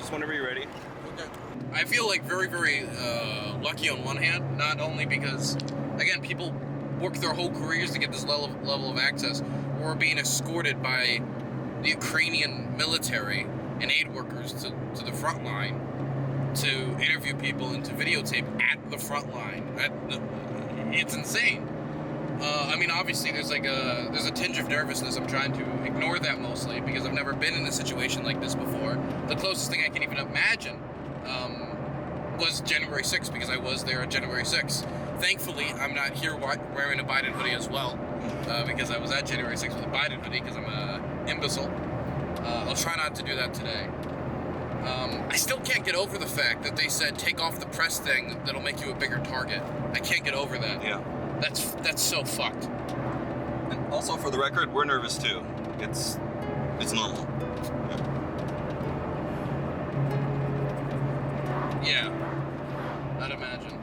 Just whenever you're ready. Okay. I feel like very, very lucky on one hand, not only because, again, people work their whole careers to get this level of access. We're being escorted by the Ukrainian military and aid workers to the front line to interview people and to videotape at the front line. It's insane. I mean, obviously, there's a tinge of nervousness. I'm trying to ignore that mostly because I've never been in a situation like this before. The closest thing I can even imagine was January 6th, because I was there on January 6th. Thankfully, I'm not here wearing a Biden hoodie as well, because I was at January 6th with a Biden hoodie because I'm an imbecile. I'll try not to do that today. I still can't get over the fact that they said take off the press thing that'll make you a bigger target. I can't get over that. Yeah. That's so fucked. And also, for the record, we're nervous too. It's normal. Yeah. I'd imagine.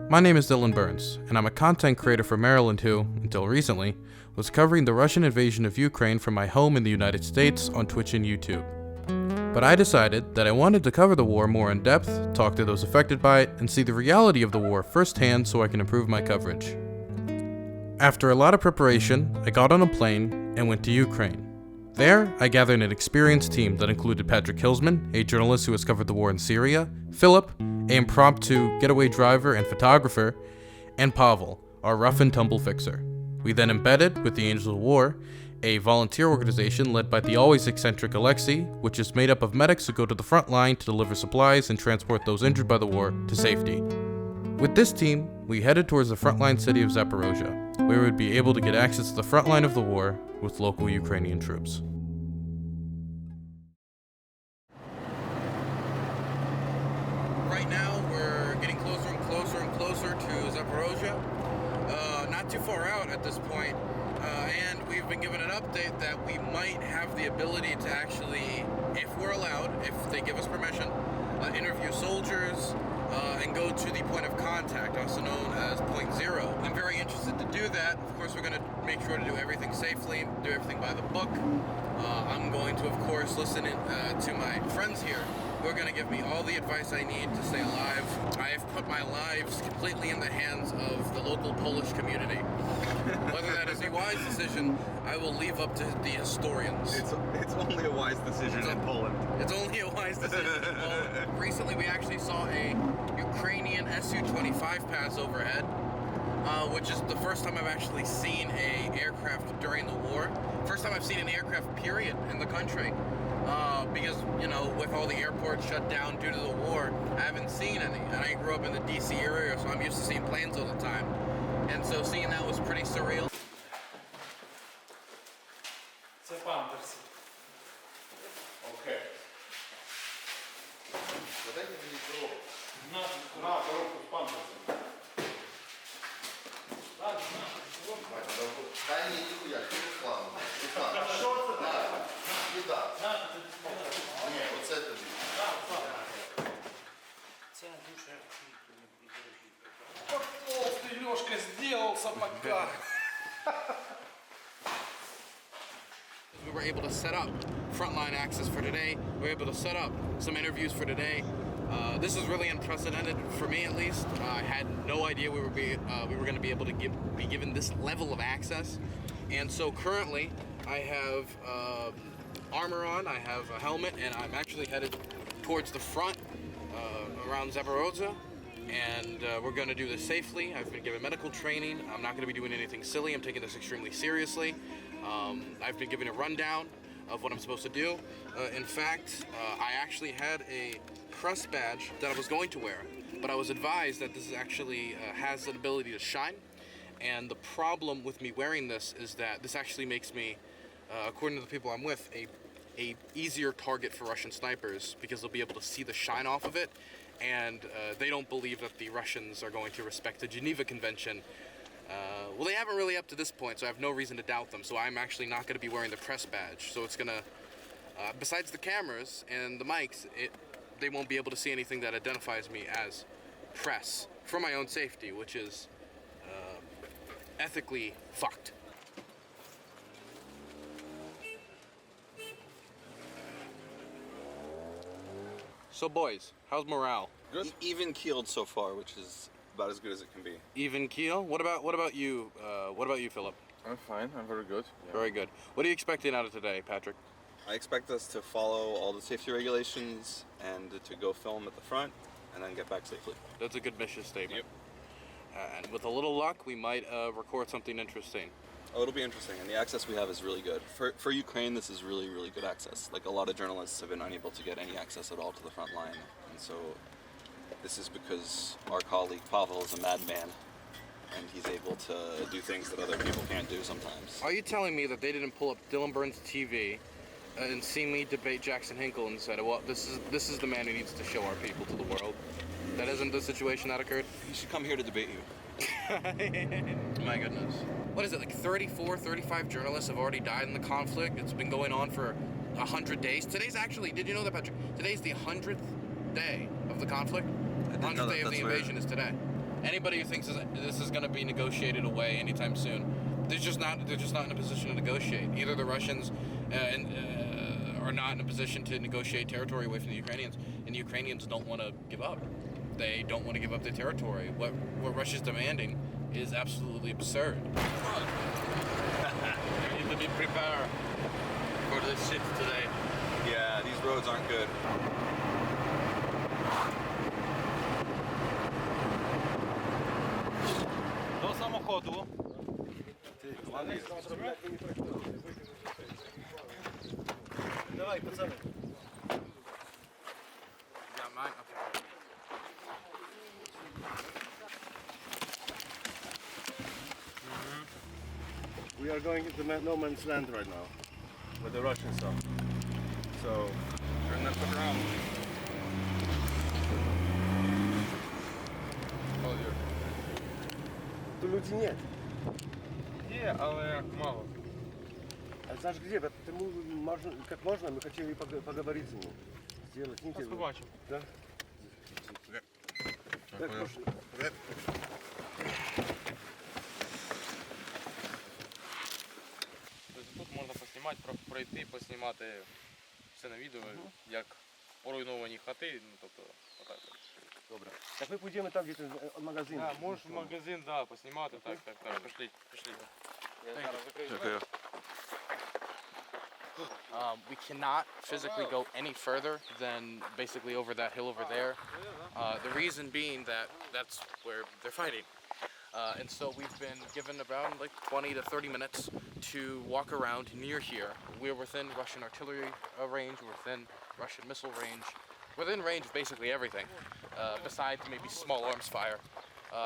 My name is Dylan Burns, and I'm a content creator for Maryland who, until recently, was covering the Russian invasion of Ukraine from my home in the United States on Twitch and YouTube. But I decided that I wanted to cover the war more in depth, talk to those affected by it, and see the reality of the war firsthand so I can improve my coverage. After a lot of preparation, I got on a plane and went to Ukraine. There, I gathered an experienced team that included Patrick Hilsman, a journalist who has covered the war in Syria, Philip, an impromptu getaway driver and photographer, and Pavel, our rough and tumble fixer. We then embedded with the Angels of War, a volunteer organization led by the always eccentric Alexei, which is made up of medics who go to the front line to deliver supplies and transport those injured by the war to safety. With this team, we headed towards the frontline city of Zaporozhye, where we would be able to get access to the front line of the war with local Ukrainian troops. Right now, we're getting closer and closer and closer to Zaporozhye. Not too far out at this point. And we've been given an update that we might have the ability to actually, if we're allowed, if they give us permission, interview soldiers and go to the point of contact, also known as Point Zero. I'm very interested to do that. Of course, we're going to make sure to do everything safely, do everything by the book. I'm going to, of course, listen to my friends here who are going to give me all the advice I need to stay alive. I have put my lives completely in the hands of the local Polish community. Whether that is a wise decision, I will leave up to the historians. It's only a wise decision in Poland. It's only a wise decision. Well, recently we actually saw a Ukrainian Su-25 pass overhead, which is the first time I've actually seen an aircraft during the war. First time I've seen an aircraft, period, in the country. Because, you know, with all the airports shut down due to the war, I haven't seen any. And I grew up in the DC area, so I'm used to seeing planes all the time. And so seeing that was pretty surreal. Це памперси. Окей. Дайте мені коробку. На коробку з памперсами. Так, коробку. Та ні, ніхуя, що Руслан. Що це таке? Їда. Ні, оце тобі. Це дуже... Как толстый Лёшка сделался пока. We were able to set up frontline access for today. We were able to set up some interviews for today. This is really unprecedented for me, at least. I had no idea we were going to be able to be given this level of access. And so currently, I have armor on, I have a helmet, and I'm actually headed towards the front around Zaporozhye. And we're going to do this safely. I've been given medical training. I'm not going to be doing anything silly. I'm taking this extremely seriously. I've been given a rundown of what I'm supposed to do. In fact, I actually had a press badge that I was going to wear, but I was advised that this actually has an ability to shine. And the problem with me wearing this is that this actually makes me, according to the people I'm with, a easier target for Russian snipers because they'll be able to see the shine off of it. And they don't believe that the Russians are going to respect the Geneva Convention. Well, they haven't really up to this point, so I have no reason to doubt them. So I'm actually not going to be wearing the press badge. So it's going to, besides the cameras and the mics, they won't be able to see anything that identifies me as press for my own safety, which is ethically fucked. So boys, how's morale? Even keeled so far, which is about as good as it can be. Even keel? What about you? What about you, Philip? I'm fine. I'm very good. Very good. What are you expecting out of today, Patrick? I expect us to follow all the safety regulations and to go film at the front and then get back safely. That's a good mission statement. And with a little luck, we might record something interesting. Oh, it'll be interesting, and the access we have is really good. For Ukraine, this is really, really good access. Like, a lot of journalists have been unable to get any access at all to the front line, and so this is because our colleague Pavel is a madman, and he's able to do things that other people can't do sometimes. Are you telling me that they didn't pull up Dylan Burns' TV and see me debate Jackson Hinkle and said, well, this is the man who needs to show our people to the world? That isn't the situation that occurred? He should come here to debate you. My goodness. What is it, like 34, 35 journalists have already died in the conflict? It's been going on for 100 days. Today's actually, did you know that, Patrick? Today's the 100th day of the conflict. 100th day of the invasion is today. Anybody who thinks this is going to be negotiated away anytime soon, they're just not in a position to negotiate. Either the Russians are not in a position to negotiate territory away from the Ukrainians, and the Ukrainians don't want to give up. They don't want to give up their territory. What Russia's demanding is absolutely absurd. We need to be prepared for this shit today. Yeah, these roads aren't good. До самоходу. Давай, пацаны. Got mine? Okay. We are going into no man's land right now, with the Russians are. So Turn that foot around. тут людей нет. Є, але мало. А знаешь где? Потому можно, как можно, мы хотели поговорить с ним. Сделать интервью. Побачимо. Да? Так, пошли. Тобто тут можна поснімати, пройти, поснімати все на відео, як поруйновані хати, ну тобто отак. Добре. Так мы пойдем там где-то магазин. Да, можеш в магазин, да, поснімати, так. Пішли. Я зараз закрию. We cannot physically go any further than basically over that hill over there. The reason being that that's where they're fighting. And so we've been given around like 20 to 30 minutes to walk around near here. We're within Russian artillery range, we're within Russian missile range, within range of basically everything, besides maybe small arms fire.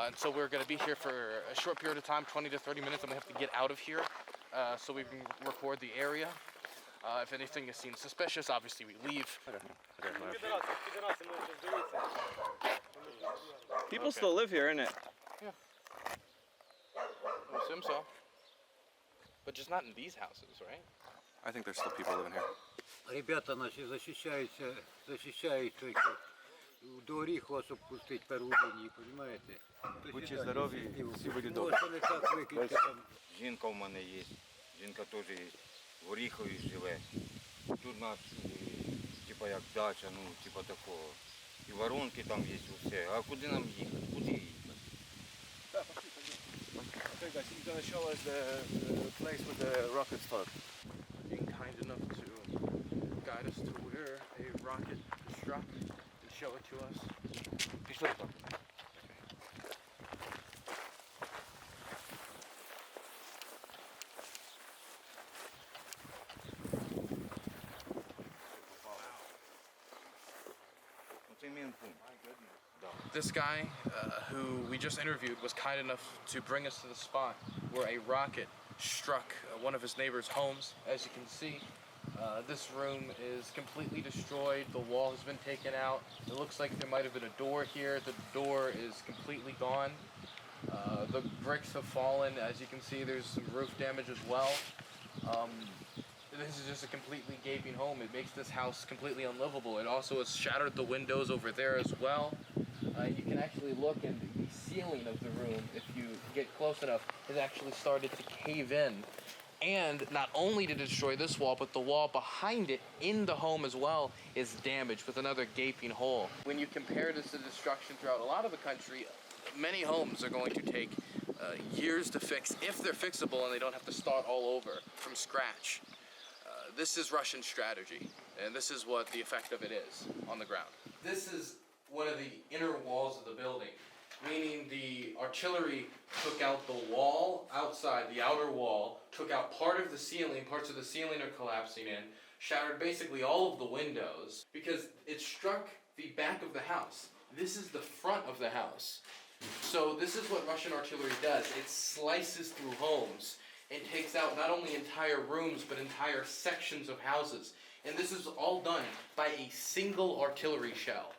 And so we're going to be here for a short period of time, 20 to 30 minutes, and we have to get out of here so we can record the area. If anything is seen suspicious, obviously we leave. People still live here, innit? I assume so. But just not in these houses, right? I think there's still people living here. Ребята наші защищають до Оріхова, щоб пустити перву лінію, розумієте? Будьте здорові, всі буде Ну, добре. це не так викидки там. Жінка в мене є, жінка теж є, в Оріхові живе. Тут у нас, типа як дача, ну, типа такого. І воронки там є, усе. А куди нам їхати? Куди їхати? Okay guys, he's gonna show us the place where the rocket started. Being kind enough to guide us to where a rocket struck and show it to us. Пішли там. Оце мінпункт. This guy, who we just interviewed, was kind enough to bring us to the spot where a rocket struck one of his neighbor's homes. As you can see, this room is completely destroyed. The wall has been taken out. It looks like there might have been a door here. The door is completely gone. The bricks have fallen. As you can see, there's some roof damage as well. This is just a completely gaping home. It makes this house completely unlivable. It also has shattered the windows over there as well. You can actually look, and the ceiling of the room, if you get close enough, has actually started to cave in. And not only did it destroy this wall, but the wall behind it in the home as well is damaged with another gaping hole. When you compare this to destruction throughout a lot of the country, many homes are going to take years to fix if they're fixable and they don't have to start all over from scratch. This is Russian strategy, and this is what the effect of it is on the ground. This is one of the inner walls of the building, meaning the artillery took out the wall outside, the outer wall, took out part of the ceiling, parts of the ceiling are collapsing in, shattered basically all of the windows, because it struck the back of the house. This is the front of the house. So this is what Russian artillery does. It slices through homes and takes out not only entire rooms, but entire sections of houses. And this is all done by a single artillery shell.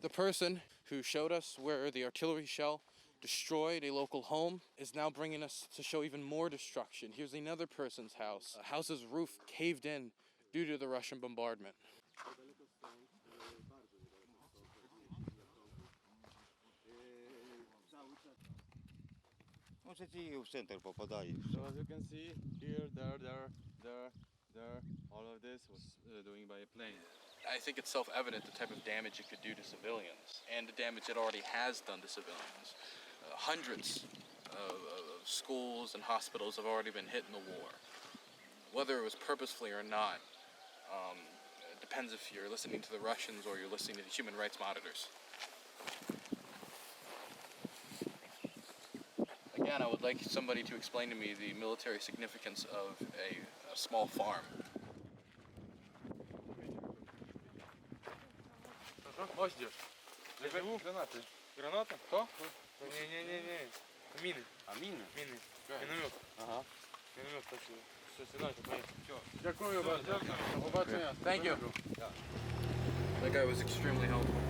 The person who showed us where the artillery shell destroyed a local home is now bringing us to show even more destruction. Here's another person's house. A house's roof caved in due to the Russian bombardment. Може ті в центр попадає. So as you can see, here, there, all of this was doing by a plane. I think it's self-evident the type of damage it could do to civilians, and the damage it already has done to civilians. Hundreds of schools and hospitals have already been hit in the war. Whether it was purposefully or not, it depends if you're listening to the Russians or you're listening to the human rights monitors. Again, I would like somebody to explain to me the military significance of a small farm. Ось де. Гранати. Граната? Хто? Ні. Міни. А мины? Міни. Міномет. Ага. Міномет точно. Все, сідайте, поїхали. Дякую вам. До побачення. Thank you. That guy was extremely helpful.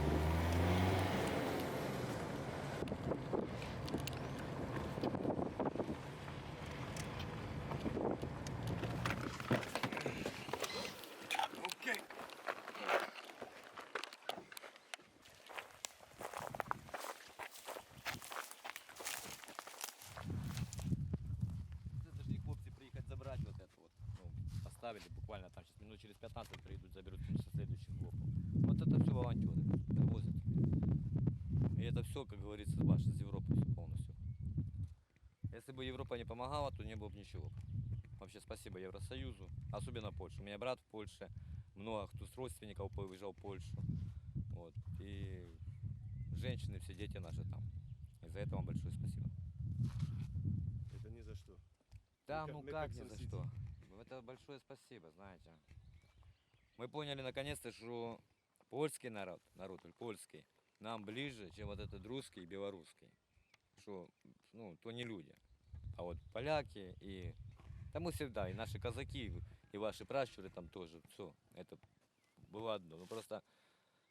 Okay. Должны хлопцы приехать забрать вот это вот. Ну, поставили буквально там сейчас минут через 15 приедут, заберут со следующих блоков. Вот это все волонтеры привозят. И это все, как говорится, ваше с Европы все полностью. Если бы Европа не помогала, то не было бы ничего. Вообще спасибо Евросоюзу, особенно Польше. У меня брат в Польше, много кто с родственников поезжал в Польшу. Вот. И женщины, все дети наши там. И за это вам большое спасибо. Это ни за что. Да, Мы ну мы как как ни за соседи. что. Это большое спасибо, знаете. Мы поняли наконец-то, что польский народ, польский, нам ближе, чем вот этот русский и белорусский. Что, ну, то не люди. А вот поляки и... Да мы всегда, и наши казаки, и ваши пращуры там тоже, все, это было одно. Ну просто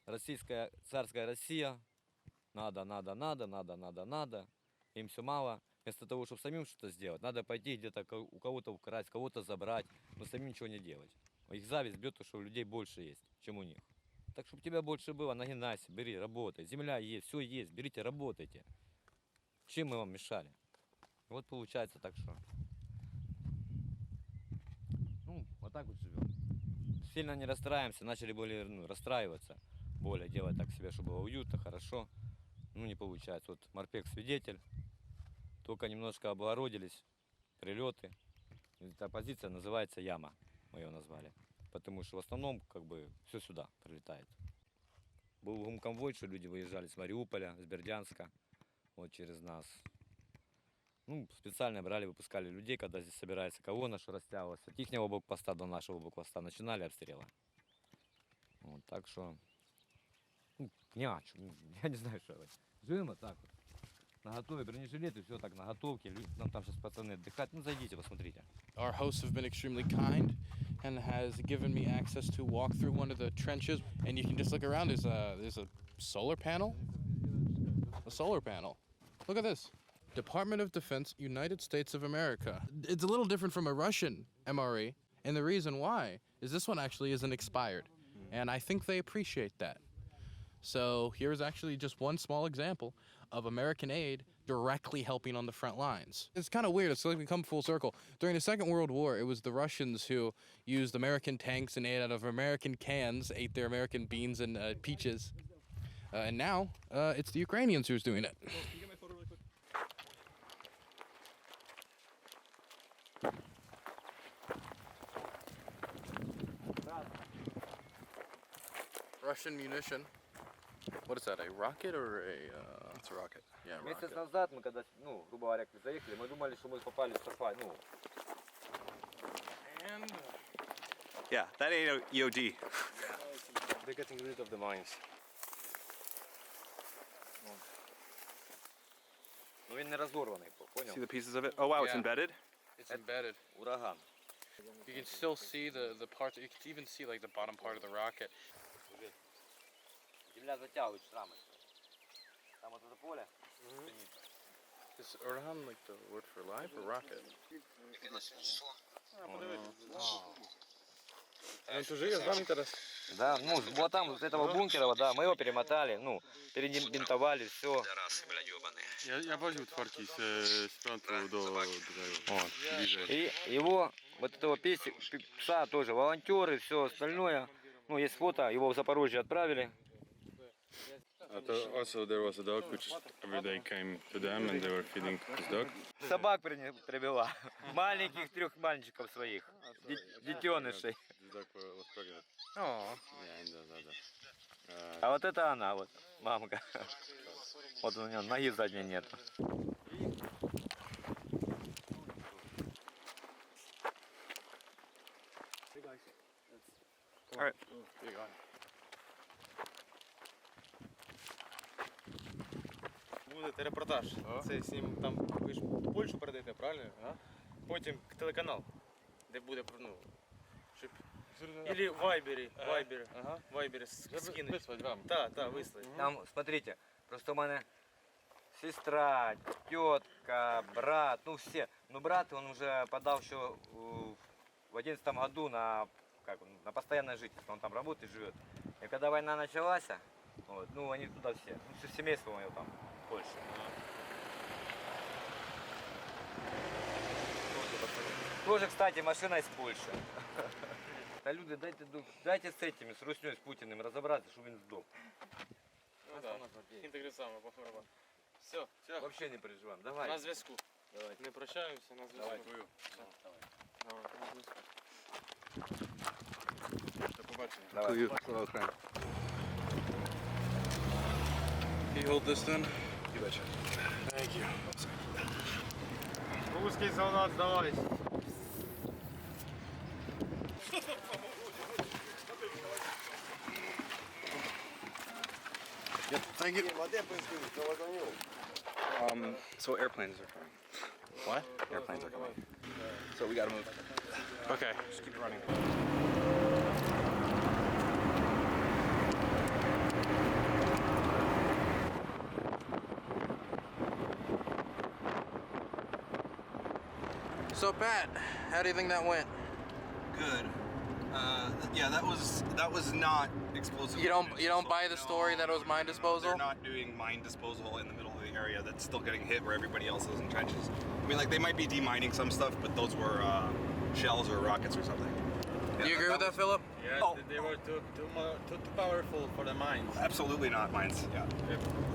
российская, царская Россия, надо, им все мало. Вместо того, чтобы самим что-то сделать, надо пойти где-то у кого-то украсть, кого-то забрать, но самим ничего не делать. Их зависть бьет, то, что у людей больше есть, чем у них. Так, чтобы у тебя больше было, нагинайся, бери, работай. Земля есть, все есть, берите, работайте. Чем мы вам мешали? Вот получается так, что... Ну, вот так вот живем. Сильно не расстраиваемся, начали более расстраиваться, более делать так себе, чтобы было уютно, хорошо. Ну, не получается. Вот морпех свидетель. Только немножко облагородились прилеты. Эта позиция называется яма, мы ее назвали. Потому что в основном как бы все сюда прилетает. Был гумконвой, что люди выезжали с Мариуполя, с Бердянска, вот через нас. Ну, специально брали, выпускали людей, когда здесь собирается колонна, что растягивалась. От ихнего блокпоста до нашего блокпоста начинали обстрелы. Вот, так что, ну, я не знаю, что это. Живем вот так вот. Наготове, бронежилеты, все так наготовке. Нам там сейчас пацаны отдыхать. Ну, зайдите, посмотрите. Our hosts have been extremely kind and has given me access to walk through one of the trenches, and you can just look around. There's a solar panel. A solar panel. Look at this. Department of Defense, United States of America. It's a little different from a Russian MRE, and the reason why is this one actually isn't expired. and I think they appreciate that. So here's actually just one small example of American aid directly helping on the front lines. It's kind of weird. It's like we come full circle. During the Second World War, it was the Russians who used American tanks and ate out of American cans, ate their American beans and peaches. And now it's the Ukrainians who's doing it. Russian munition. What is that, a rocket or a... It's a rocket. Yeah, Месяц rocket. назад мы когда, ну, грубо говоря, заехали, мы думали, что мы попали в сафари, ну. Yeah, that ain't EOD. They're getting rid of the mines. Ну він не розорваний, понял? See the pieces of it? Oh wow, it's Yeah. embedded? It's embedded. Ураган. You can still see the parts, you can even see like the bottom part of the rocket. Земля затягивает шрамы. Там вот это поле. Is Urhan like the word for live or rocket? Он тут живет с вами тогда? Да, ну, вот там, с этого бункера, вот, да, мы его перемотали, ну, перебинтовали, все. Я возьму творки с фронту до ближе. И его, вот этого пса тоже, волонтеры, все остальное. Ну, есть фото, его в Запорожье отправили. Also there was a dog which every day came to them and they were feeding this dog. Собак привела. Маленьких 3 мальчиков своих. Детенышей. This dog was pregnant. О. Yeah, А вот это она, вот, мамка. Вот у нее ноги задней нет. Alright. Буде репортаж. Це з ним там ви ж в Польщу передаєте, правильно? Потім телеканал, де буде ну, щоб или в Вайбері скинуть. Вислать вам. Так, вислать. Там, смотрите, просто у меня сестра, тетка, брат, ну все. Ну брат, он уже подал еще в 11 году на, на постоянное жительство, он там работает, живет. И когда война началась, вот, ну они туда все, ну все семейство мое там, в Польше. Тоже, кстати, машина из Польши. Да люди, дайте с этими, с Русней, с Путиным разобраться, чтобы он сдох. Ну так, інтеграційно, пофарба. Все, Вообще не переживаем, давай. на зв'язку. Не прощаємося, на зв'язку. Твою. Давай, на зв'язку. До побачення. Давай. Слава Україні. Can you hold this then? You betcha. Thank you. Русский солдат, сдавайся. Yep, thank you. So airplanes are coming. What? Airplanes are coming. So we gotta move. Okay. Just keep running. So Pat, how do you think that went? Good. Yeah, that was not explosive. You don't buy the story that it was mine disposal? They're not doing mine disposal in the middle of the area that's still getting hit where everybody else is in trenches. I mean, like they might be demining some stuff, but those were shells or rockets or something. Do you agree with that, Philip? Yes, Oh. they were too powerful for the mines. Absolutely not mines. Yeah.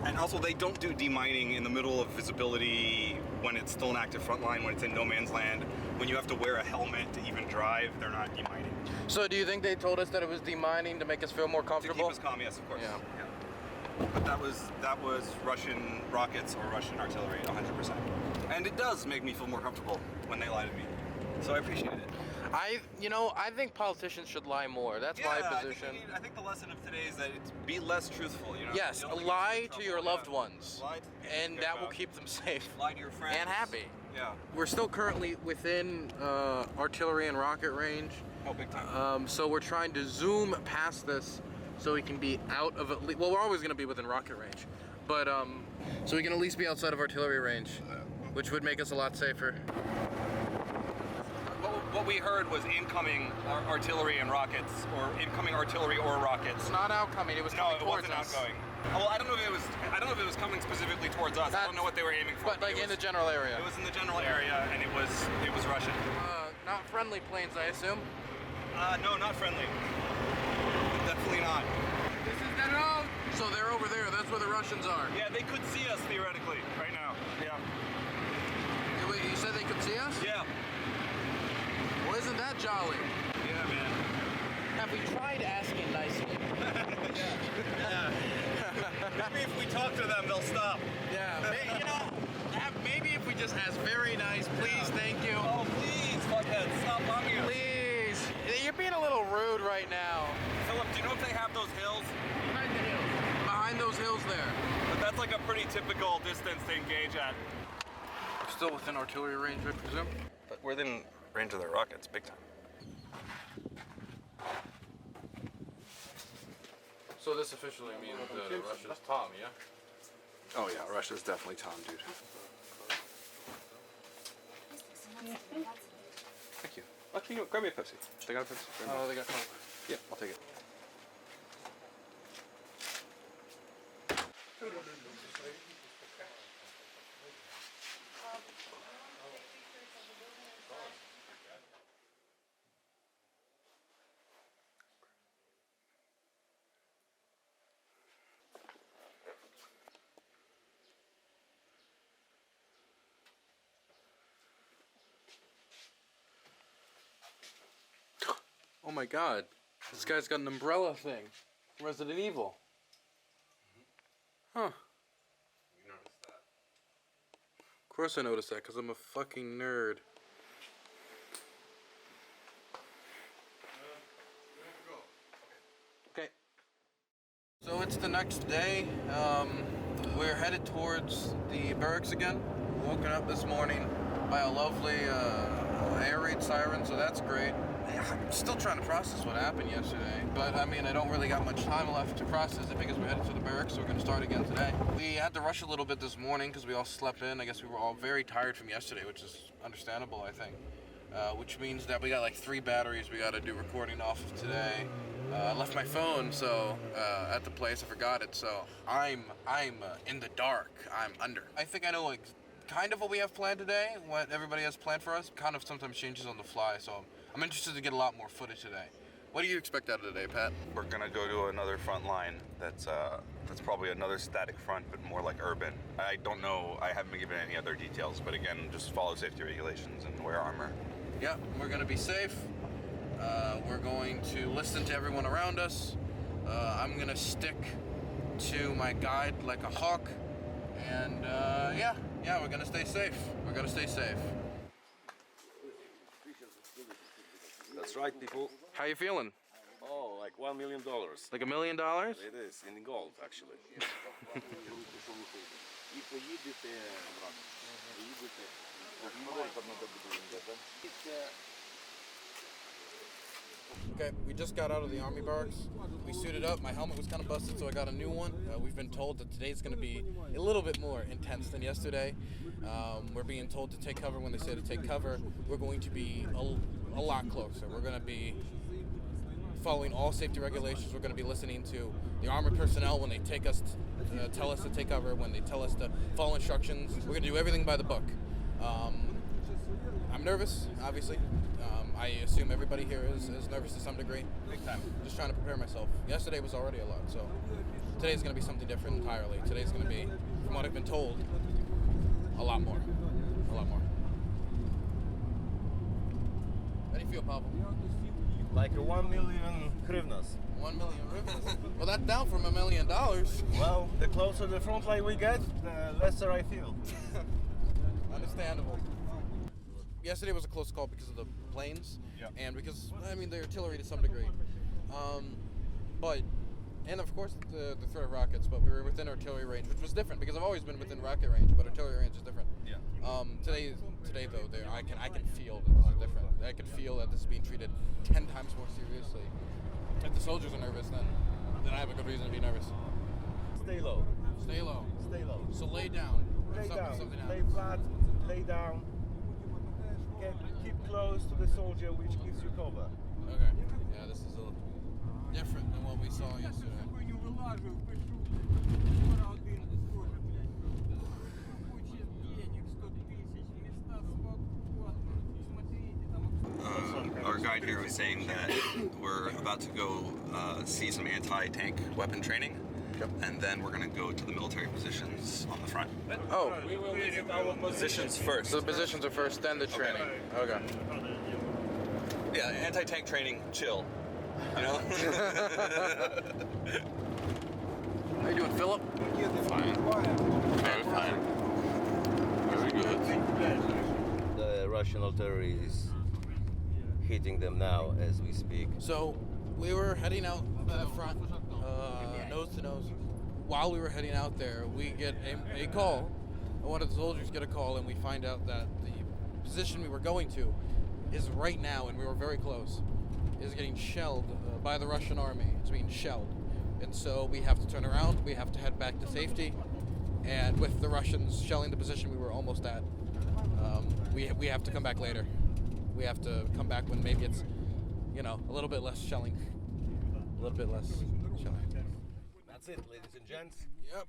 And also, they don't do demining in the middle of visibility when it's still an active front line, when it's in no man's land, when you have to wear a helmet to even drive. They're not demining. So do you think they told us that it was demining to make us feel more To comfortable? keep us calm, yes, of course. Yeah. But that was Russian rockets or Russian artillery, 100%. And it does make me feel more comfortable when they lie to me. So I appreciate it. I think politicians should lie more. That's my position. I think the lesson of today is that it's be less truthful. You know. Yes, You don't lie get to in your trouble, loved yeah. ones, Lie to people you and care that will about. keep them safe Lie to your friends. and happy. Yeah. We're still currently within artillery and rocket range. Oh, big time. So we're trying to zoom past this so we can be out of it. Well, we're always going to be within rocket range, but so we can at least be outside of artillery range, which would make us a lot safer. what we heard was incoming artillery and rockets, or incoming artillery or rockets. It's not outcoming. It was No, coming it towards wasn't us. outgoing. Well, I don't know if it was coming specifically towards us. I don't know what they were aiming for. But like in the general area. It was in the general area, and it was Russian. Not friendly planes, I assume. No, not friendly. Definitely not. This is the road. So they're over there. That's where the Russians are. Yeah, they could see us theoretically right now. Yeah. Wait, you said they could see us? Yeah. Well, isn't that jolly? Yeah, man. Have we tried asking nicely? Yeah. Maybe if we talk to them, they'll stop. Yeah. Maybe if we just ask very nice, please, thank you. Oh, please, fuckhead, stop bombing us. Please. You're being a little rude right now. Philip, do you know if they have those hills? Behind the hills. Behind those hills there. But that's like a pretty typical distance to engage at. Still within artillery range, I presume? But we're within range of their rockets, big time. So this officially means that Russia's Tom, yeah? Oh yeah, Russia's definitely Tom, dude. Thank you. Can you grab me a Pepsi? They got a Pepsi? Oh, they got Coke. Yeah, I'll take it. Oh my god. This guy's got an umbrella thing. Resident Evil. Huh. You noticed that? Of course I noticed that, because I'm a fucking nerd. Okay. So it's the next day. We're headed towards the barracks again. Woken up this morning by a lovely air raid siren, so that's great. I'm still trying to process what happened yesterday, but I mean, I don't really got much time left to process it because we're headed to the barracks, so we're going to start again today. We had to rush a little bit this morning because we all slept in. I guess we were all very tired from yesterday, which is understandable, I think. Which means that we got like 3 batteries we got to do recording off of today. I left my phone at the place. I forgot it, so I'm in the dark. I'm under. I think I know like kind of what we have planned today, what everybody has planned for us. Kind of sometimes changes on the fly, so I'm interested to get a lot more footage today. What do you expect out of today, Pat? We're gonna go to another front line. That's probably another static front, but more like urban. I don't know. I haven't been given any other details, but again, just follow safety regulations and wear armor. Yeah, we're gonna be safe. We're going to listen to everyone around us. I'm gonna stick to my guide like a hawk, and yeah, we're gonna stay safe. We're gonna stay safe. That's right, people. How you feeling? Oh, like $1 million. Like $1 million? It is, in gold, actually. Okay, we just got out of the army barracks. We suited up. My helmet was kind of busted, so I got a new one. We've been told that today's going to be a little bit more intense than yesterday. We're being told to take cover when they say to take cover. We're going to be a lot closer. We're going to be following all safety regulations. We're going to be listening to the armored personnel when they take us, tell us to take cover, when they tell us to follow instructions. We're going to do everything by the book. I'm nervous, obviously. I assume everybody here is nervous to some degree. Big time. Just trying to prepare myself. Yesterday was already a lot, so today's going to be something different entirely. Today's going to be, from what I've been told, a lot more. A lot more. How do you feel, Pavel? Like 1 million hryvnias. 1 million hryvnias? Well, that's down from $1 million. Well, the closer the front line we get, the lesser I feel. Understandable. Yesterday was a close call because of the planes, and because, I mean, the artillery to some degree. And of course the threat of rockets, but we were within artillery range, which was different because I've always been within rocket range, but artillery range is different. Yeah. Today though, I can feel that this is different. I can feel that this is being treated 10 times more seriously. If the soldiers are nervous, then I have a good reason to be nervous. Stay low. Stay low. Stay low. So lay down. Lay down. Something Lay happens. flat. Lay down. keep close to the soldier, which gives you cover. Okay. Yeah, this is a little different than what we saw yesterday. Our guide here was saying that we're about to go see some anti-tank weapon training, and then we're going to go to the military positions on the front. Oh, Positions first. so the positions are first, then the training. Okay. Yeah, anti-tank training, chill. You know? How you doing, Philip? Fine. Very fine. Very good. The Russian artillery is hitting them now as we speak. So we were heading out to the front, nose to nose. While we were heading out there, we get a call. One of the soldiers get a call, and we find out that the position we were going to is right now, and we were very close, is getting shelled by the Russian army. It's being shelled. And so we have to turn around, we have to head back to safety, and with the Russians shelling the position we were almost at, we have to come back later. We have to come back when maybe it's, you know, a little bit less shelling. A little bit less shelling. That's it, ladies and gents. Yep.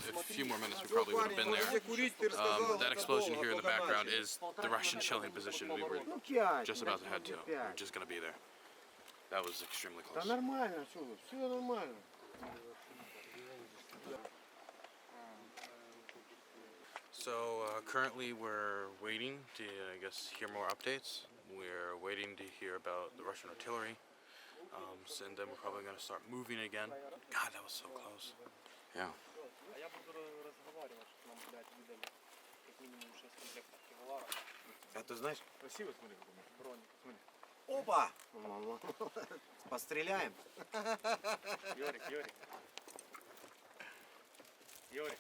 A few more minutes, we probably would have been there. That explosion here in the background is the Russian shelling position we were just about to head to. We were just going to be there. That was extremely close. Нормально, все нормально. So currently we're waiting to, I guess, hear more updates. We're waiting to hear about the Russian artillery. And then we're probably going to start moving again. God, that was so close. Yeah. А ты знаешь? Красиво, смотри, броня. Опа! Постреляем. Йорик.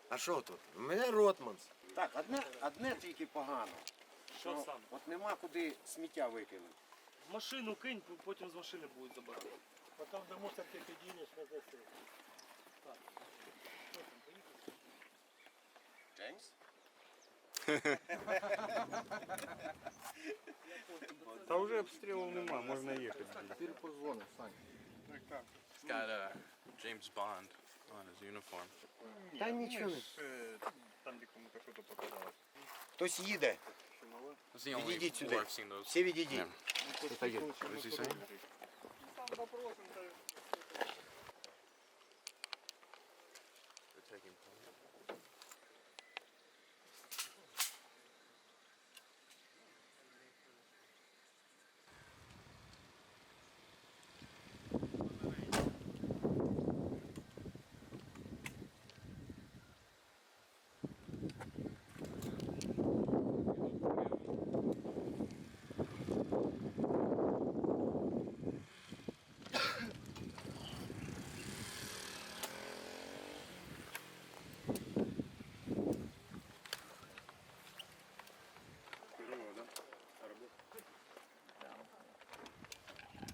А що тут? У мене Ротманс. Так, одне тільки погано. Що саме? От нема куди сміття викинути. В машину кинь, потім з машини будуть забирати. Потім до мусорки підійдеш, роздаси. Так. Джеймс? Та вже обстрілів нема, можна їхати. Тепер позвонив, Сань. He's got James Bond on his uniform. Та нічого не. Там, де кому-то щось показалось. Хтось їде. That's the only Відійдіть war сюди. I've seen those. Всі відійдіть. What is he saying? They're taking point.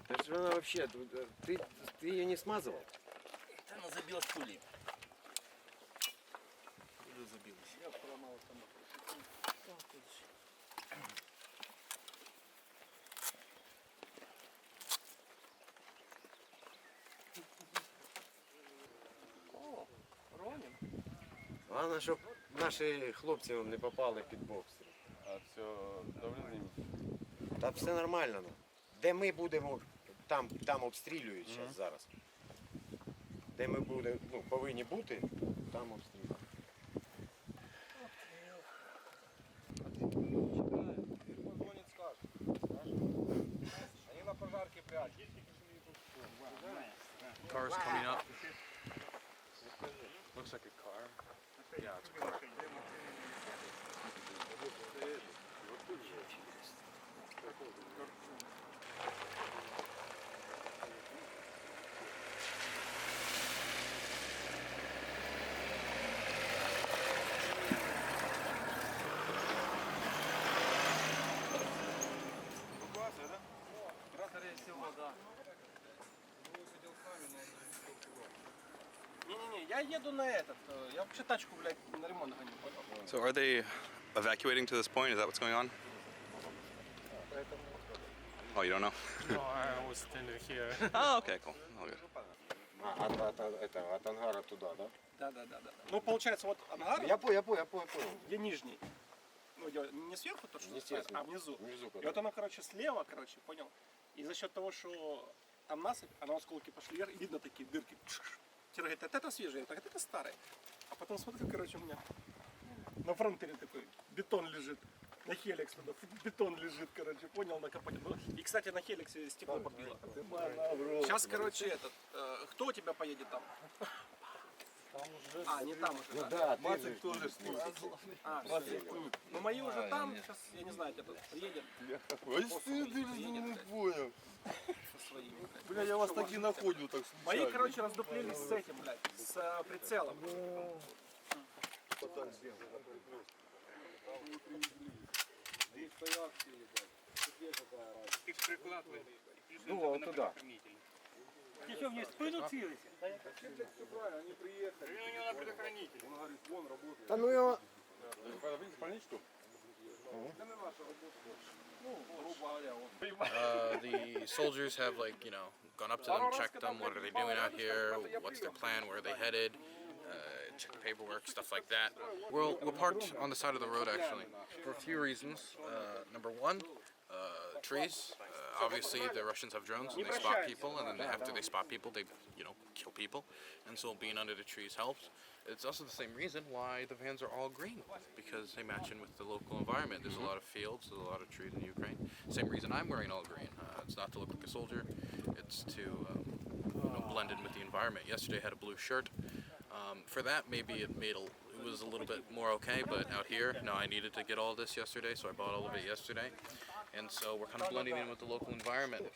Это же она вообще, ты ее не смазывал? Она забилась пулей. Головне, щоб наші хлопці не попали під боксер. А все добре з ними? Та все нормально. Де ми будемо, там обстрілюють зараз. Де ми повинні бути, там обстрілюють. Car's coming up. Looks like a car. Yeah, it's a car. Не-не-не, я еду на этот. Я вообще тачку, блядь, на ремонт гоню. So are they evacuating to this point? Is that what's going on? Oh, you don't know? No, I was standing here. Oh, okay, cool. All good. От ангара туда, да? Да. Ну, получается, вот ангар, Я понял. где нижний. Ну, не сверху, то, что Естественно. стоит, а внизу. Внизу, И вот оно, короче, слева, короче, понял? И за счет того, что там насыпь, а на осколки пошли вверх, и видно такие дырки. Тира говорит, это свежее, так это старое. А потом смотрю, короче, у меня на фронтере такой бетон лежит. На хеликс туда, бетон лежит, короче, понял, на капоте. И, кстати, на хеликсе стекло побило. Сейчас, короче, этот, кто у тебя поедет там? А, не там уже, да? Мацик тоже ну, мои уже там, сейчас, я не знаю, кто приедет. Не понял. Со своими. Бля, я вас так и находил, так случайно. Мои, короче, раздуплились с этим, блядь, с прицелом. Ну, вот туда. Ты что, мне спину целился? Да ну его... The soldiers have, like, you know, gone up to them, checked them, what are they doing out here, what's their plan, where are they headed, check paperwork, stuff like that. We're parked on the side of the road, actually, for a few reasons. Number one, trees. Obviously, the Russians have drones, and they spot people, and then after they spot people, they, you know, kill people. And so being under the trees helps. It's also the same reason why the vans are all green, because they match in with the local environment. There's a lot of fields, there's a lot of trees in Ukraine. Same reason I'm wearing all green. It's not to look like a soldier, it's to you know, blend in with the environment. Yesterday I had a blue shirt. For that, maybe it was a little bit more okay, but out here, no, I needed to get all this yesterday, so I bought all of it yesterday. And so we're kind of blending in with the local environment.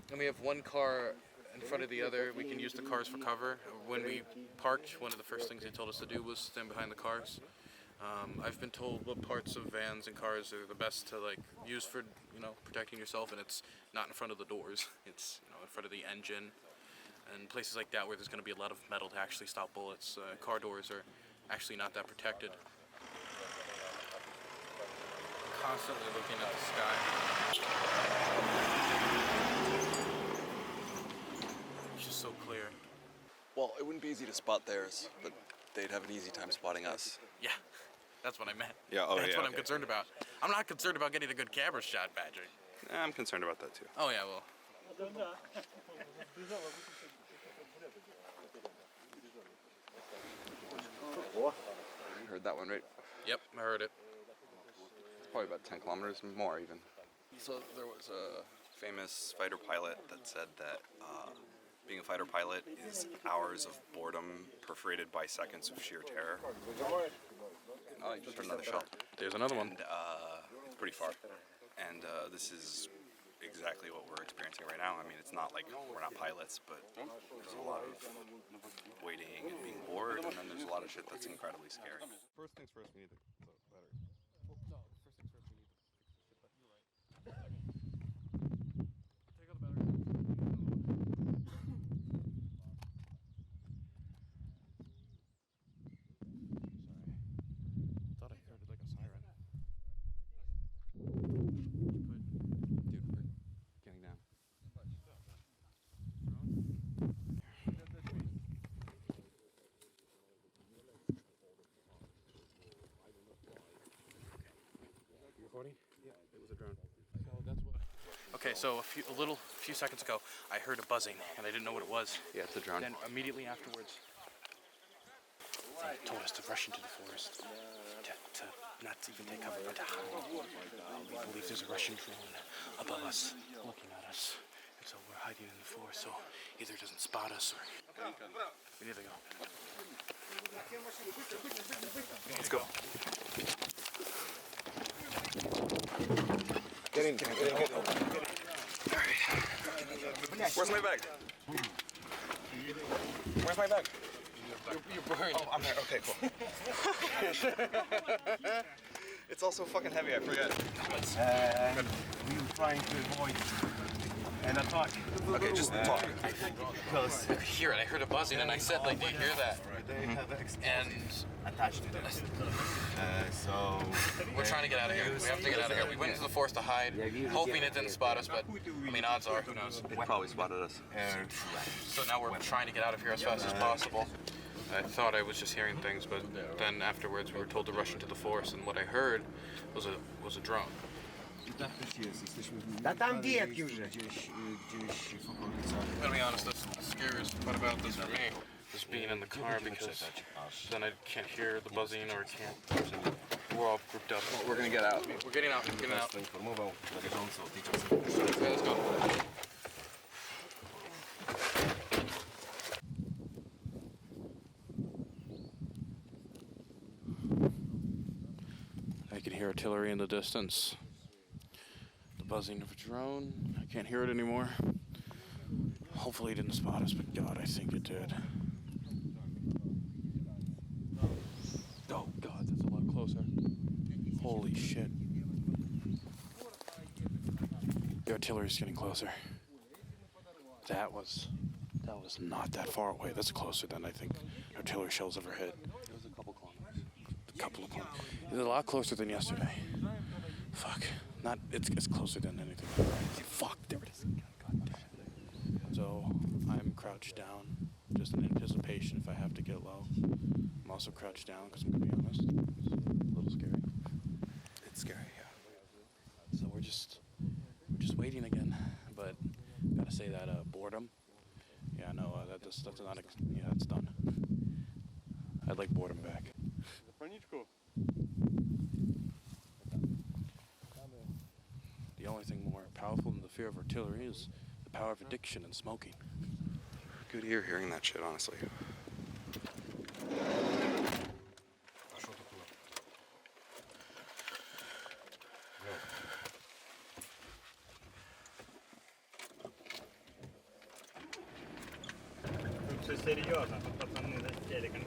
And we have one car in front of the other. We can use the cars for cover. When we parked, one of the first things they told us to do was stand behind the cars. I've been told what parts of vans and cars are the best to, like, use for, you know, protecting yourself, and it's not in front of the doors. It's, you know, in front of the engine and places like that where there's going to be a lot of metal to actually stop bullets. Car doors are actually not that protected. Constantly looking at the sky. It's just so clear. Well, it wouldn't be easy to spot theirs, but they'd have an easy time spotting us. Yeah, that's what I meant. Yeah, oh, that's yeah, what I'm okay. concerned about. I'm not concerned about getting a good camera shot, Patrick. I'm concerned about that too. Oh yeah, well. You heard that one, right? Yep, I heard it. Probably about 10 kilometers, more even. So there was a famous fighter pilot that said that being a fighter pilot is hours of boredom perforated by seconds of sheer terror. Oh, you just heard another shell. There's another one. And it's pretty far. And this is exactly what we're experiencing right now. I mean, it's not like we're not pilots, but there's a lot of waiting and being bored, and then there's a lot of shit that's incredibly scary. First things first, we need the battery. Thought I heard like a siren. Dude, we're getting down. Recording? Yeah, it was a drone. So that's what. Okay, so a few seconds ago, I heard a buzzing, and I didn't know what it was. Yeah, it's a drone. Then immediately afterwards, they told us to rush into the forest, to not even take cover, but to hide. We believe there's a Russian drone above us, looking at us, and so we're hiding in the forest. So either it doesn't spot us, or we need to go. Let's go. Get in. Where's my bag? Where's my bag? You're buried. Oh, I'm there. Okay, cool. It's also fucking heavy, I forget. We were trying to avoid And I talk. Okay, just talk. I could hear it. I heard a buzzing, and I said, like, "Do you hear that?" And So we're trying to get out of here. We have to get out of here. We went into the forest to hide, hoping it didn't spot us, but I mean, odds are, who knows? It probably spotted us. So now we're trying to get out of here as fast as possible. I thought I was just hearing things, but then afterwards we were told to rush into the forest, and what I heard was a drone. Та там ветки вже. I'm gonna be honest, that's the scariest part about this for me, is being in the car, because then I can't hear the buzzing or can't. We're all grouped up. We're gonna get out. We're getting out. We're getting out. Okay, let's go. I can hear artillery in the distance. The buzzing of a drone. I can't hear it anymore. Hopefully it didn't spot us, but God, I think it did. Oh God, that's a lot closer. Holy shit. The artillery's getting closer. That was not that far away. That's closer than I think artillery shells ever hit. It was a couple kilometers. A couple of kilometers. It's a lot closer than yesterday. Fuck. Not. It's closer than anything. Fuck. There it is. God damn it. So I'm crouched down, just in anticipation if I have to get low. I'm also crouched down because I'm gonna be honest. It's a little scary. It's scary, yeah. So we're just waiting again. But gotta say that boredom. Yeah, no, that's not. Yeah, it's done. I'd like boredom back. The only thing more powerful than the fear of artillery is the power of addiction and smoking. Good ear hearing that shit, honestly.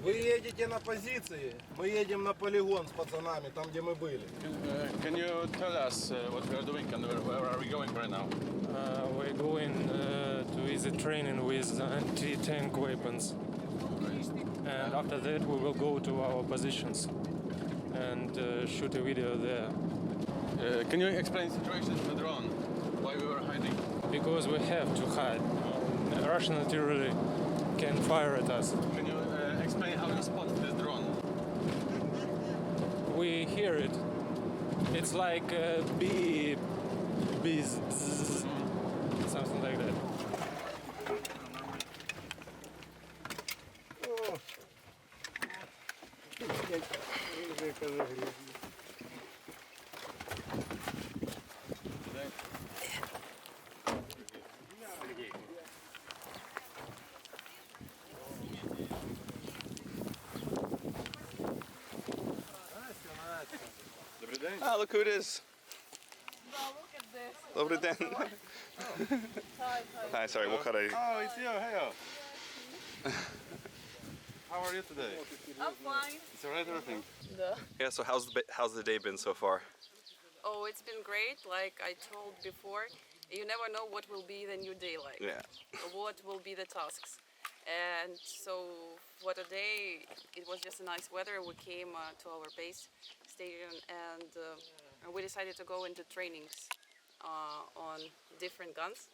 Вы едете на позиции, мы едем на полигон с пацанами, там где мы были. Can you tell us what we are doing and where are we going right now? We're going to visit training with anti-tank weapons. And after that we will go to our positions and shoot a video there. Can you explain the situation with the drone? Why we were hiding? Because we have to hide. Russian artillery can fire at us. Can you explain how you spot this drone? We hear it. It's like beep, bees, something like that. Ah, look who it is. Look at this. Добрий день. Hi, sorry, we'll cut it. Oh, it's you. Hey. How are you today? I'm fine. It's alright, everything? Yeah, so how's the day been so far? Oh, it's been great. Like I told before, you never know what will be the new day like. Yeah. What will be the tasks. And so for today, it was just a nice weather. We came to our base station and we decided to go into trainings on different guns.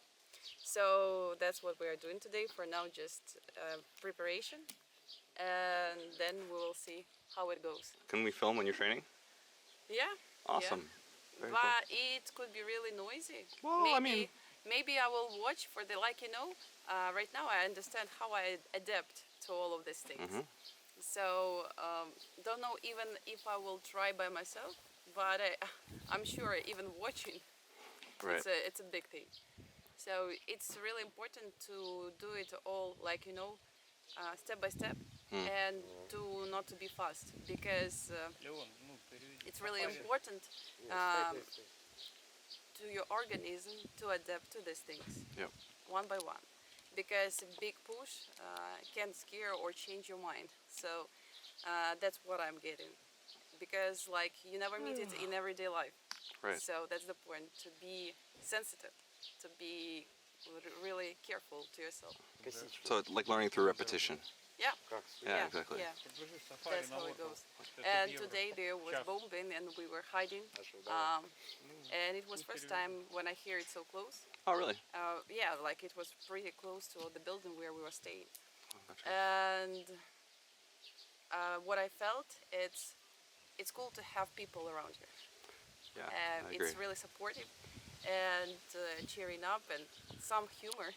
So that's what we are doing today. For now, just preparation. And then we will see how it goes. Can we film when you're training? Yeah. Awesome. Yeah. Very But it could be really noisy. Well, maybe I will watch for the, like, right now I understand how I adapt to all of these things. Mm-hmm. So don't know even if I will try by myself, but I'm sure even watching, Right. it's a big thing. So it's really important to do it all, like, step by step, and not to be fast, because it's really important to your organism to adapt to these things. Yep. One by one, because a big push can scare or change your mind. So that's what I'm getting, because like you never meet it in everyday life. Right. So that's the point, to be sensitive, to be really careful to yourself. So it's like learning through repetition. Yeah. Yeah, exactly. Yeah. That's how it goes. And today there was bombing and we were hiding. And it was first time when I hear it so close. Oh, really? Yeah, like it was pretty close to the building where we were staying. And what I felt, it's cool to have people around you. Yeah, I agree. It's really supportive and cheering up and some humor,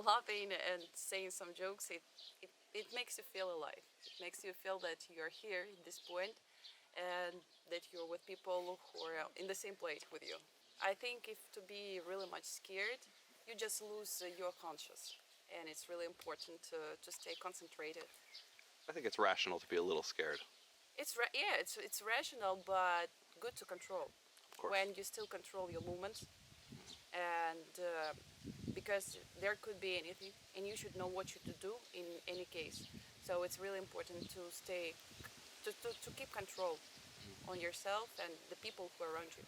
laughing and saying some jokes. It makes you feel alive. It makes you feel that you're here at this point and that you're with people who are in the same place with you. I think if to be really much scared, you just lose your conscious, and it's really important to stay concentrated. I think it's rational to be a little scared. It's rational, but good to control. Of course. When you still control your movements, and because there could be anything, and you should know what you to do in any case. So it's really important to stay, to keep control on yourself and the people who are around you.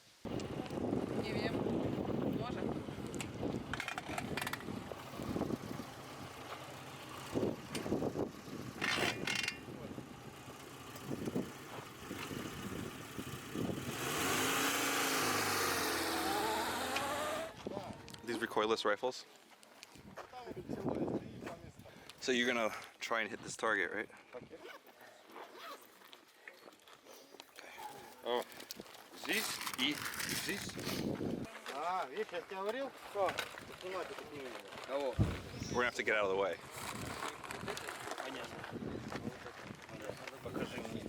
These recoilless rifles. So you're gonna try and hit this target, right? О, здесь и здесь. А, видишь, я тебе говорил, что снимать это не Кого? We're gonna have to get out of the way. Покажи мне.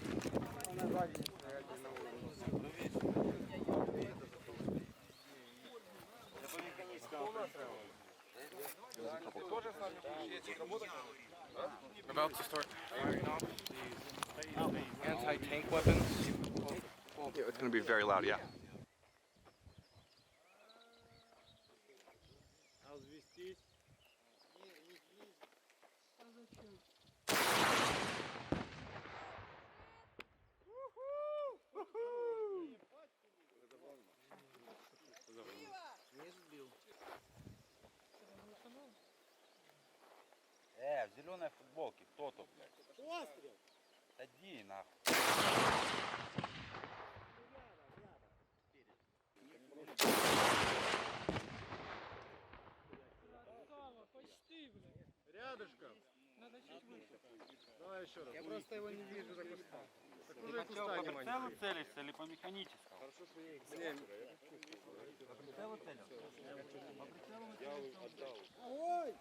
We're about to start firing off these anti-tank weapons. Yeah, it's gonna be very loud, yeah. В зеленой футболке, кто тут, блядь? Пострел! Иди нахуй. Рядышком. Надо чуть выше. Давай еще раз. Я просто его не вижу за кустом. Так уже куста По прицелу целишься или по механическому? Хорошо, что я их По прицелу целишься? По прицелу мы целимся. Ой!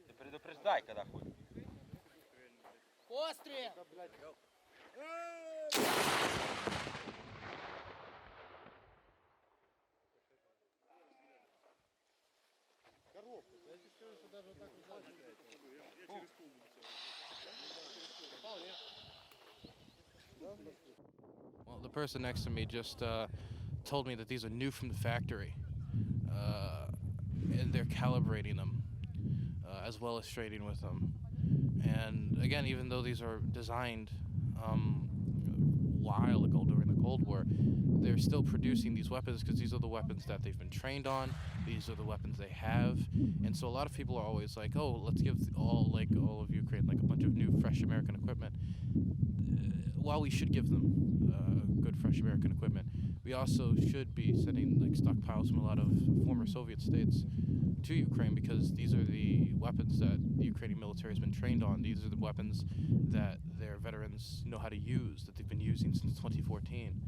Ты предупреждай, когда ходишь. Пострел! Коробку. Я тебе скажу, что даже вот так вот Well, the person next to me just told me that these are new from the factory, and they're calibrating them as well as trading with them. And again, even though these are designed a while ago during the Cold War, they're still producing these weapons because these are the weapons that they've been trained on. These are the weapons they have, and so a lot of people are always like, "Oh, let's give all of Ukraine like a bunch of new, fresh American equipment." While we should give them good, fresh American equipment, we also should be sending like stockpiles from a lot of former Soviet states to Ukraine because these are the weapons that the Ukrainian military has been trained on. These are the weapons that their veterans know how to use, that they've been using since 2014.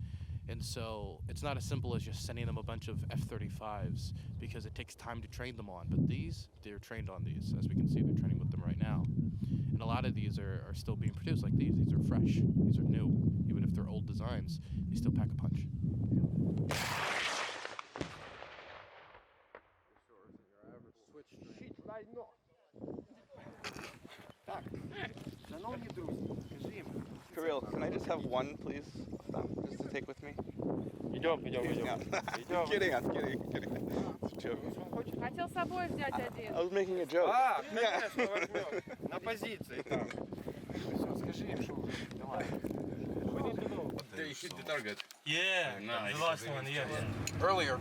And so it's not as simple as just sending them a bunch of F-35s because it takes time to train them on. But these, they're trained on these. As we can see, they're training with them right now. And a lot of these are still being produced like these. These are fresh. These are new. Even if they're old designs, they still pack a punch. Так, шановні друзі, скажімо. Kirill, can I just have one, please, of them, just to take with me? Идем. Kidding, I'm kidding. It's a joke. Хотел с собой взять один. I was making a joke. А, конечно, возьмем. На позиции там. Все, скажи їм, що вже. Давай. Ти hit the target. Yeah, Nice. the last one, yeah. Earlier,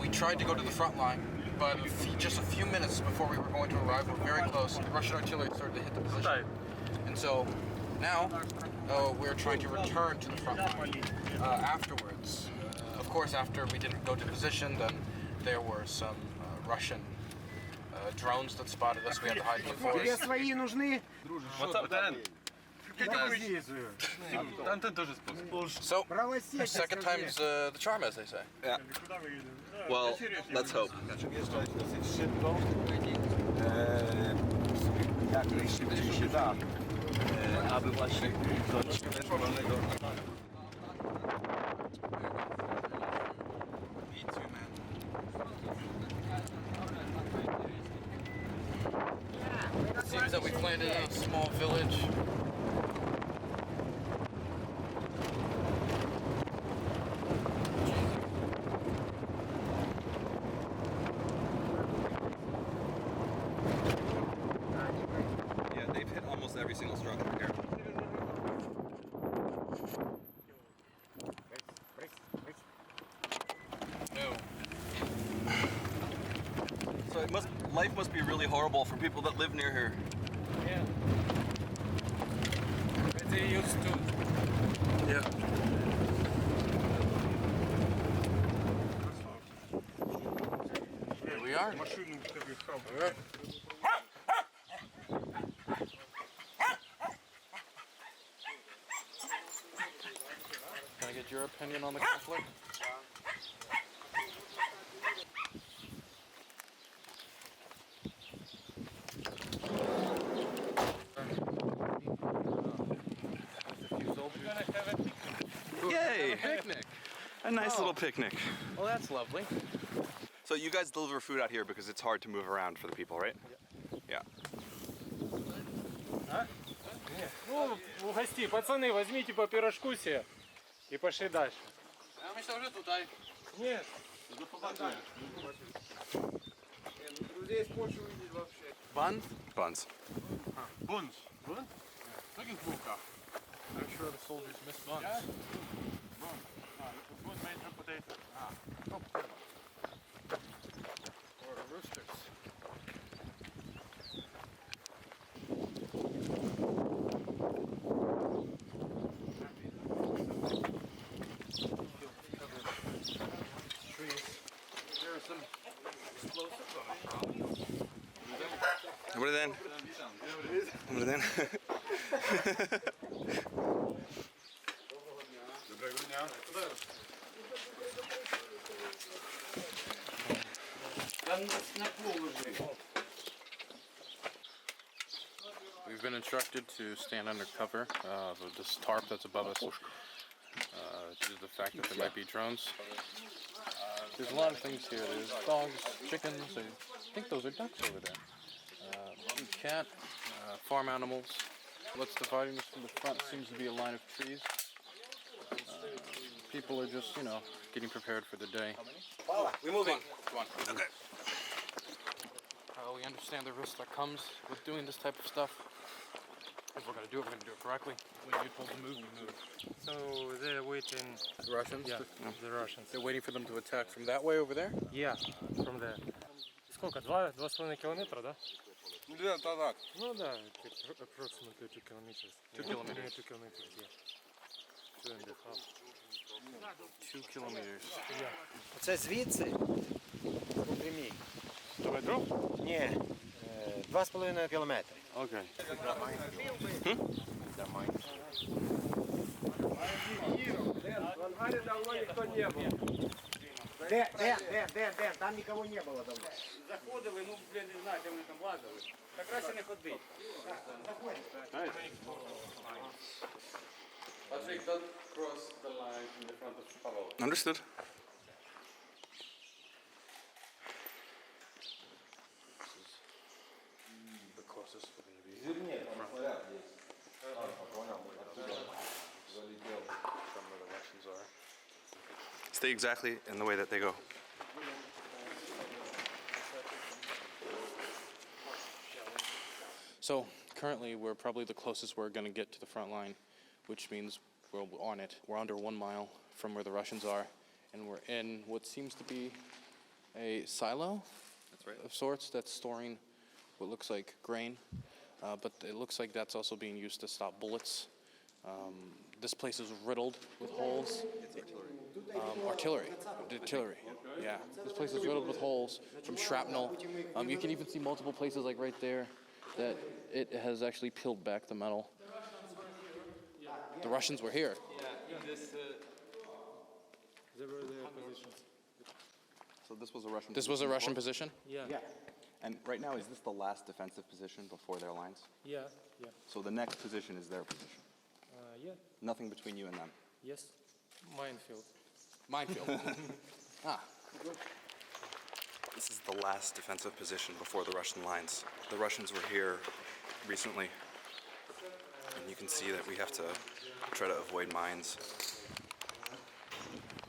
we tried to go to the front line, but just a few minutes before we were going to arrive, we're very close. The Russian artillery started to hit the position. And so now we're trying to return to the front line afterwards. Of course, after we didn't go to the position, then there were some Russian drones that spotted us. We had to hide in the forest. Свои нужны? What's up, Dan? So, second time's the charm, as they say. Yeah. Well, let's hope. Seems that we landed in a small village. Yeah, they've hit almost every single structure here. No. So life must be really horrible for people that live near here. Yeah. But they used to. Yeah. Here we are. Alright. Can I get your opinion on the conflict? Yay! Picnic. A nice little picnic. Well, that's lovely. So you guys deliver food out here because it's hard to move around for the people, right? Yeah. Ну, угости, пацаны, возьмите по пирожку себе и пошли дальше. А ми вже тут, ай. Нет. Buns? Buns. Buns. Buns? Looking for I'm sure the soldiers miss buns. Buns made from potato. Or roosters. There are some explosives on the ground. Добрий день. Добрий день. Доброго дня. We've been instructed to stand under cover of this tarp that's above us due to the fact that there might be drones. There's a lot of things here. There's dogs, chickens, I think those are ducks over there. Cat, farm animals. What's dividing us from the front seems to be a line of trees. People are just, getting prepared for the day. We're moving. Come on. Okay. We understand the risk that comes with doing this type of stuff. If we're gonna do it, we're gonna do it correctly. When you told to move, we move. So they're waiting. The Russians? Yeah, the Russians. They're waiting for them to attack from that way over there? Yeah, from there. Сколько? 2,5 километра, да? Да, так. Ну да, approximately 2 kilometers. 2 kilometers. 2 kilometers, yeah. 2.5. 2 kilometers. Yeah. Це звідси по прямій. До метро? Ні, 2,5 кілометри. Okay. В ангаре давно никто не был. Де? Там нікого не було давно. Заходили, ну, блін, не знаю, де вони там лазили. Так краще не ходити. Patrick, don't cross the line in the front of Pavel. Understood. The closest we're going to be. From where the Russians are. Stay exactly in the way that they go. So currently we're probably the closest we're going to get to the front line, which means We're on it. We're under 1 mile from where the Russians are, and we're in what seems to be a silo. That's right. Of sorts that's storing what looks like grain, but it looks like that's also being used to stop bullets. This place is riddled with holes. It's artillery. Artillery. Yeah. This place is riddled with holes from shrapnel. You can even see multiple places, like right there, that it has actually peeled back the metal. The Russians were here. There were their positions. So this was a Russian. This was a Russian position? Yeah. And right now, is this the last defensive position before their lines? Yeah. So the next position is their position. Yeah. Nothing between you and them. Yes. Minefield. Minefield. Ah. This is the last defensive position before the Russian lines. The Russians were here recently, and you can see that we have to try to avoid mines.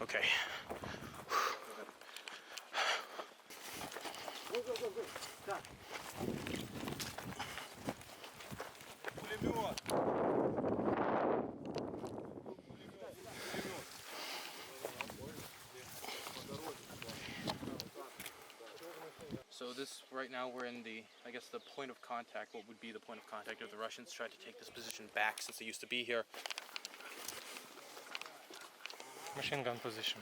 Okay. So this, right now we're in the, I guess the point of contact, what would be the point of contact if the Russians tried to take this position back since they used to be here. Machine gun position.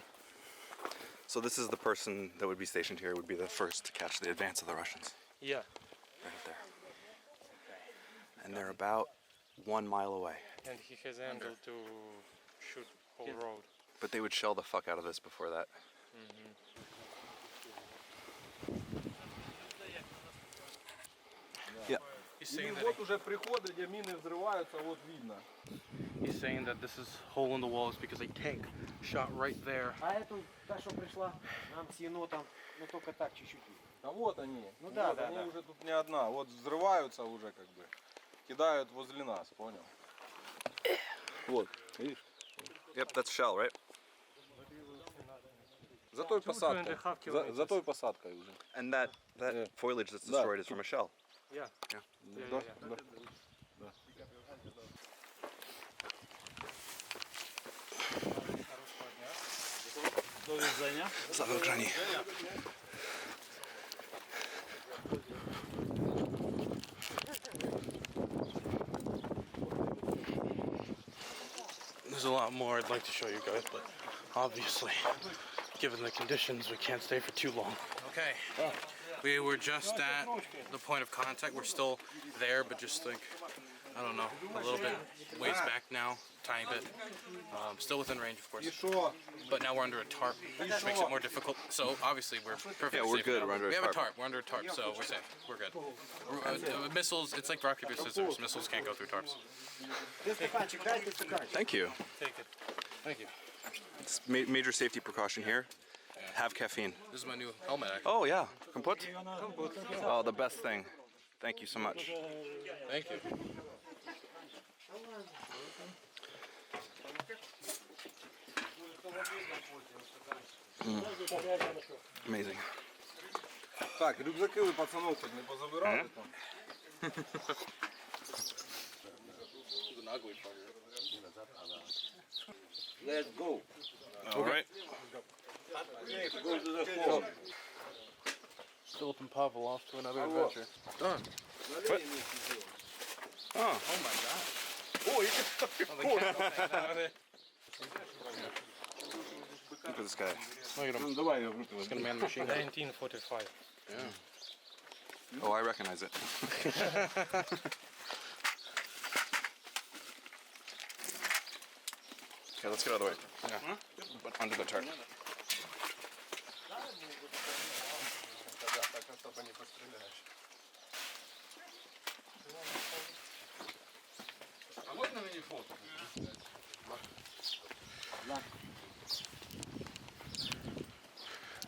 So this is the person that would be stationed here, would be the first to catch the advance of the Russians. Yeah. Right there. And they're about 1 mile away. And he has angle to shoot whole road. But they would shell the fuck out of this before that. Yeah. He's saying that Вот уже приходы, где мины взрываются, вот видно. He's saying that this is hole in the wall is because a tank shot right there. А эту, та, что пришла, нам с енотом, ну только так, чуть-чуть. А вот они. Ну да, вот да, они да. уже тут не одна. Вот взрываются уже как бы. Кидают возле нас, понял? Вот, видишь? Yep, that's shell, right? За той посадкой. За той посадкой уже. And that foliage that's destroyed is from a shell. Yeah. Yeah. Да, да. Слава Україні. There's a lot more I'd like to show you guys, but obviously, given the conditions, we can't stay for too long. Okay, we were just at the point of contact. We're still there, but just like, I don't know, a little bit ways back now, tiny bit. Still within range, of course. But now we're under a tarp, which makes it more difficult. So obviously we're perfectly Yeah, we're safe good. now. We're under a we have a tarp. tarp. We're under a tarp, so we're safe. We're good. Missiles, it's like rock, paper, scissors. Missiles can't go through tarps. Thank you. Take it. Thank you. It's major safety precaution here. Have caffeine. This is my new helmet, actually. Oh yeah, Komput? Oh, the best thing. Thank you so much. Thank you. Amazing. Так, рюкзаки у пацанов тут не позабирали там? Let's go. All right. Go to the home. Philip and Pavel off to another adventure. Done. Oh. Oh my god. О, які Look at this guy. Look at him. Давай я в руки He's gonna man the machine gun. 1945. Yeah. Oh, I recognize it. Okay, let's get out of the way. Yeah. But under the tarp.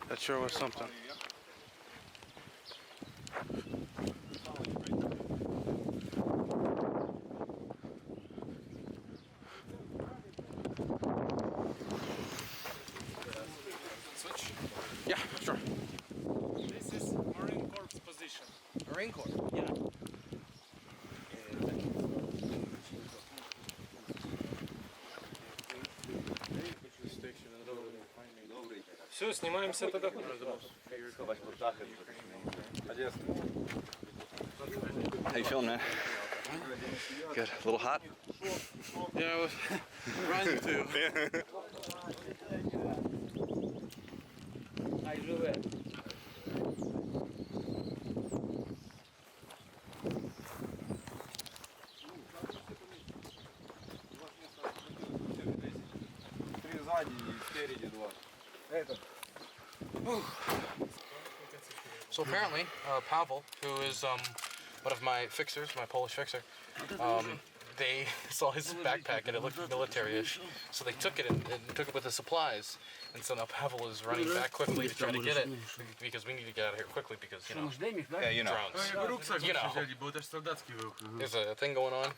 That sure was something. Switch? Yeah, sure. This is Marine Corps position. Marine Corps. Yeah. Все, снимаемся тогда. How you feeling, man? Good. A little hot? Yeah, I was trying to. Три сзади и спереди два. Это. So apparently, Pavel, who is one of my fixers, my Polish fixer, they saw his backpack and it looked military-ish, so they took it and took it with the supplies. And so now Pavel is running back quickly to try to get it because we need to get out of here quickly because, you know, Yeah, you know. drones. You know, there's a thing going on.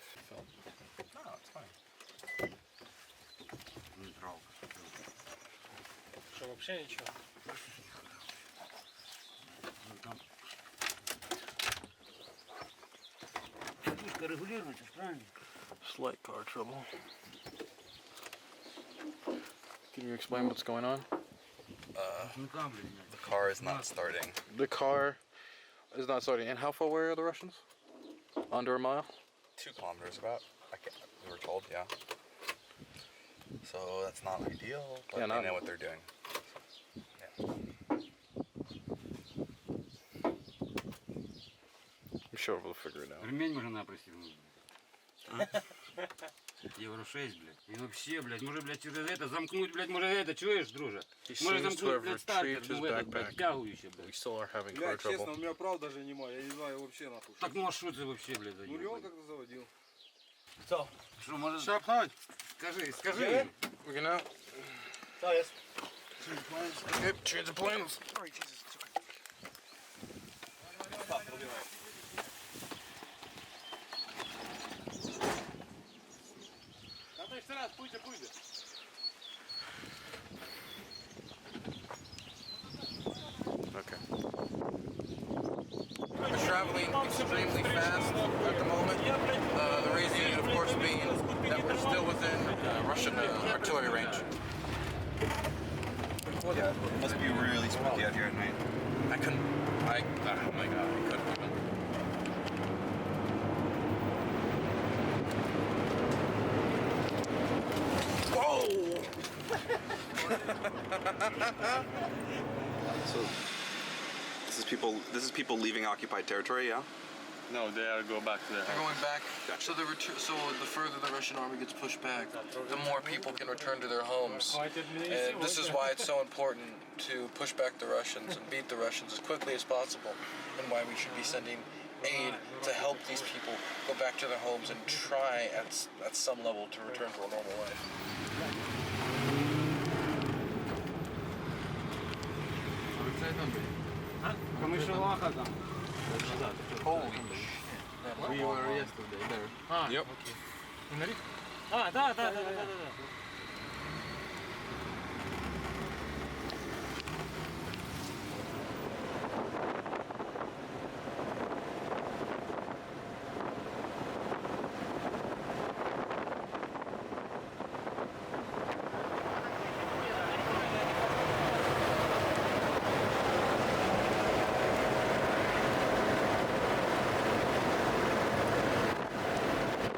Что, вообще ничего? Регулируется, правильно? Slight car trouble. Can you explain what's going on? The car is not starting. The car is not starting. And how far away are the Russians? Under a mile? 2 kilometers about. We were told, yeah. So that's not ideal, but Yeah, they not- know what they're doing. I'm sure we'll figure it out. Ремень можно напристегнуть. Евро 6, блядь. И вообще, блядь, может, блядь, через это замкнуть, блядь, может, это, чуешь, друже? Может замкнуть, блядь, стартер, ну, этот, блядь, тягующий, We блядь. still are having car Блядь, честно, trouble. у меня правда же нема, я не знаю вообще нахуй. Так, ну, а что ты вообще, блядь, за Ну, Леон ебать? как-то заводил. Что, может... Шапнуть? Скажи. We can out. Yep, change the plans. Okay. We're traveling extremely fast at the moment. The reason, of course, being that we're still within Russian artillery range. Yeah, it must be really spooky out here at night. I couldn't. Oh my god, I couldn't even. Whoa! So this is people leaving occupied territory, yeah? No, they are go back to their They're going back. So the further the Russian army gets pushed back, the more people can return to their homes. And this is why it's so important to push back the Russians and beat the Russians as quickly as possible, and why we should be sending aid to help these people go back to their homes and try at some level to return to a normal life. Камышеваха там. Holy shit. We were yesterday there. Yep. Да.